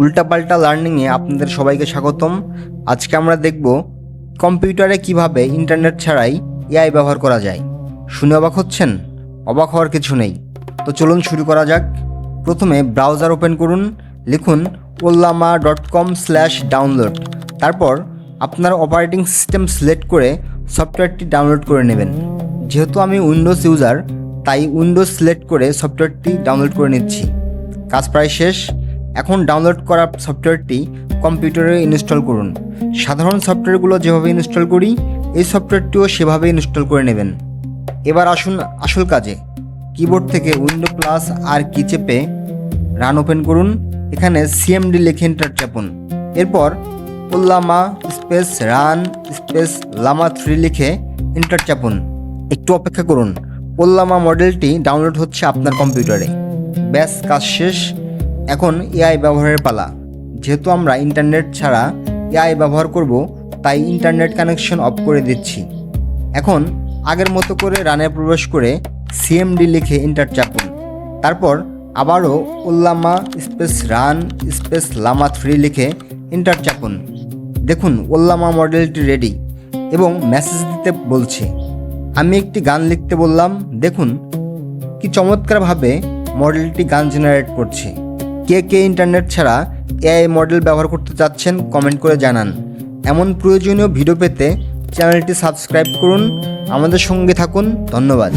উল্টাপাল্টা লার্নিংয়ে আপনাদের সবাইকে স্বাগতম। আজকে আমরা দেখব কম্পিউটারে কিভাবে ইন্টারনেট ছাড়াই এআই ব্যবহার করা যায়। শুনে অবাক হচ্ছেন? অবাক হওয়ার কিছু নেই। তো চলুন শুরু করা যাক। প্রথমে ব্রাউজার ওপেন করুন, লিখুন ollama.com/download। তারপর আপনার অপারেটিং সিস্টেম সিলেক্ট করে সফটওয়্যারটি ডাউনলোড করে নেবেন। যেহেতু আমি উইন্ডোজ ইউজার, তাই উইন্ডোজ সিলেক্ট করে সফটওয়্যারটি ডাউনলোড করে নিচ্ছি। কাজ প্রায় শেষ। এখন ডাউনলোড করা সফটওয়্যারটি কম্পিউটারে ইনস্টল করুন। সাধারণ সফটওয়্যারগুলো যেভাবে ইনস্টল করি, এই সফটওয়্যারটিও সেভাবে ইনস্টল করে নেবেন। এবার আসুন আসল কাজে। কিবোর্ড থেকে উইন্ডো প্লাস আর কি চেপে রান ওপেন করুন। এখানে সিএমডি লিখে এন্টার চাপুন। এরপর ওল্লামা স্পেস রান স্পেস লামা 3 লিখে এন্টার চাপুন। একটু অপেক্ষা করুন। ওল্লামা মডেলটি ডাউনলোড হচ্ছে আপনার কম্পিউটারে। ব্যাস, কাজ শেষ। এখন এআই ব্যবহারের পালা। যেহেতু আমরা ইন্টারনেট ছাড়া এআই ব্যবহার করব, তাই ইন্টারনেট কানেকশন অফ করে দিচ্ছি। এখন আগের মতো করে রানে প্রবেশ করে সিএমডি লিখে এন্টার চাপুন। তারপর আবারও ওল্লামা স্পেস রান স্পেস লামা 3 লিখে এন্টার চাপুন। দেখুন ওল্লামা মডেলটি রেডি এবং মেসেজ দিতে বলছে। আমি একটি গান লিখতে বললাম। দেখুন কি চমৎকারভাবে মডেলটি গান জেনারেট করছে। কে কে ইন্টারনেট ছাড়া এআই মডেল ব্যবহার করতে চাচ্ছেন কমেন্ট করে জানান। এমন প্রয়োজনীয় ভিডিও পেতে চ্যানেলটি সাবস্ক্রাইব করুন। আমাদের সঙ্গে থাকুন। ধন্যবাদ।